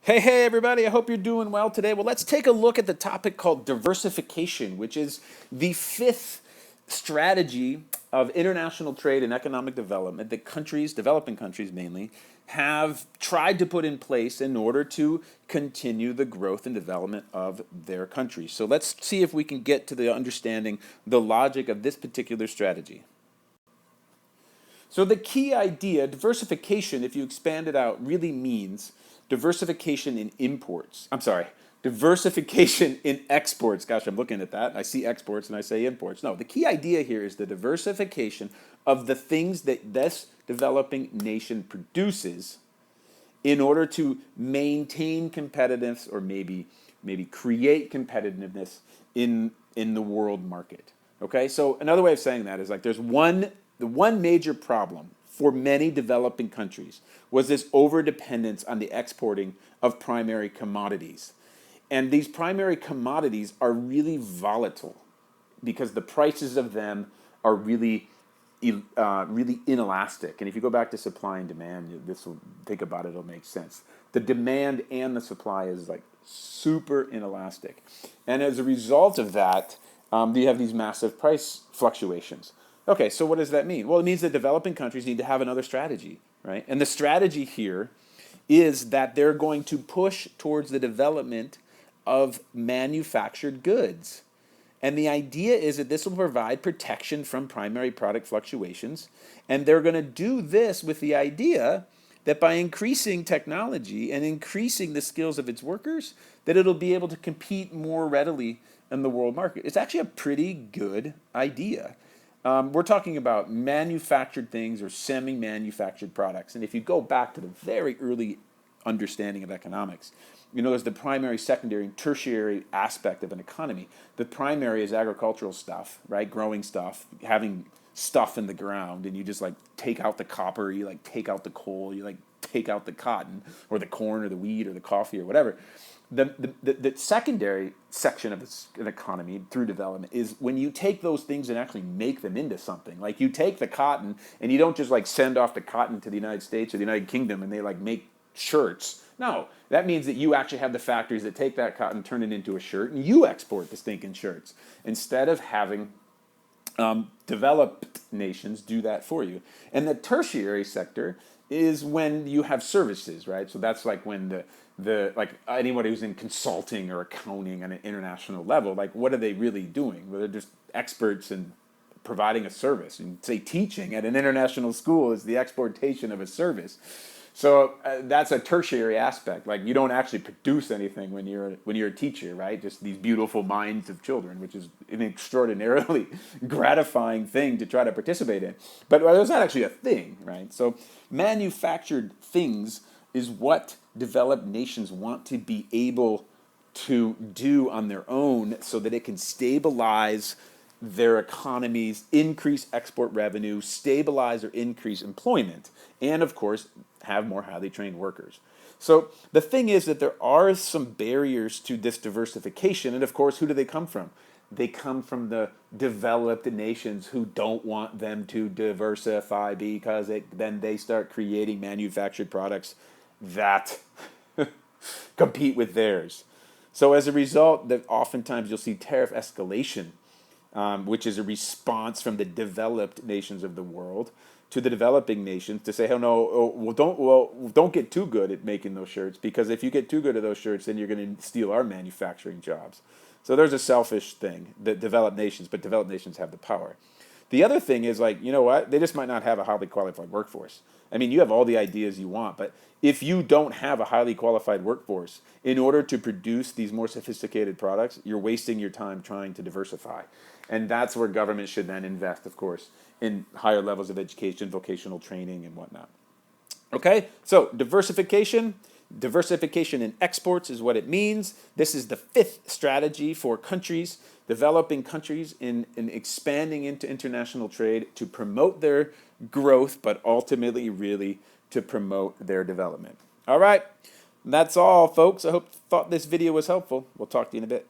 Hey, everybody, I hope you're doing well today. Well, let's take a look at the topic called diversification, which is the fifth strategy of international trade and economic development that countries, developing countries mainly, have tried to put in place in order to continue the growth and development of their countries. So let's see if we can get to the understanding the logic of this particular strategy. So the key idea, diversification, if you expand it out, really means diversification in imports. I'm sorry, diversification in exports. Gosh, I'm looking at that. I see exports and I say imports. No, the key idea here is the diversification of the things that this developing nation produces in order to maintain competitiveness or maybe create competitiveness in the world market. Okay, so another way of saying that is like the one major problem for many developing countries was this overdependence on the exporting of primary commodities. And these primary commodities are really volatile because the prices of them are really inelastic. And if you go back to supply and demand, this will think about it, it'll make sense. The demand and the supply is like super inelastic, and as a result of that, you have these massive price fluctuations. Okay, so what does that mean? Well, it means that developing countries need to have another strategy, right? And the strategy here is that they're going to push towards the development of manufactured goods. And the idea is that this will provide protection from primary product fluctuations. And they're going to do this with the idea that by increasing technology and increasing the skills of its workers, that it'll be able to compete more readily in the world market. It's actually a pretty good idea. We're talking about manufactured things or semi-manufactured products. And if you go back to the very early understanding of economics, you know, there's the primary, secondary, and tertiary aspect of an economy. The primary is agricultural stuff, right? Growing stuff, having stuff in the ground, and you just like take out the copper, you like take out the coal, you like take out the cotton or the corn or the wheat or the coffee or whatever. The secondary section of an economy through development is when you take those things and actually make them into something. Like you take the cotton and you don't just like send off the cotton to the United States or the United Kingdom and they like make shirts. No, that means that you actually have the factories that take that cotton, turn it into a shirt, and you export the stinking shirts instead of having developed nations do that for you. And the tertiary sector is when you have services, right? So that's like when the like anybody who's in consulting or accounting on an international level, like what are they really doing? Well, they're just experts in providing a service. And say teaching at an international school is the exportation of a service. So that's a tertiary aspect. Like you don't actually produce anything when you're a teacher, right? Just these beautiful minds of children, which is an extraordinarily gratifying thing to try to participate in. But it's not actually a thing, right? So manufactured things is what developed nations want to be able to do on their own so that it can stabilize their economies, increase export revenue, stabilize or increase employment, and of course, have more highly trained workers. So the thing is that there are some barriers to this diversification, and of course, who do they come from? They come from the developed nations who don't want them to diversify because then they start creating manufactured products that compete with theirs. So as a result, that oftentimes you'll see tariff escalation, which is a response from the developed nations of the world to the developing nations to say, "Oh no, don't get too good at making those shirts because if you get too good at those shirts, then you're going to steal our manufacturing jobs." So there's a selfish thing that developed nations, but developed nations have the power. The other thing is like, you know what? They just might not have a highly qualified workforce. I mean, you have all the ideas you want, but if you don't have a highly qualified workforce in order to produce these more sophisticated products, you're wasting your time trying to diversify. And that's where government should then invest, of course, in higher levels of education, vocational training, and whatnot. Okay, so diversification in exports is what it means. This is the fifth strategy for countries, developing countries in expanding into international trade to promote their growth, but ultimately really to promote their development. All right, that's all, folks. I thought this video was helpful. We'll talk to you in a bit.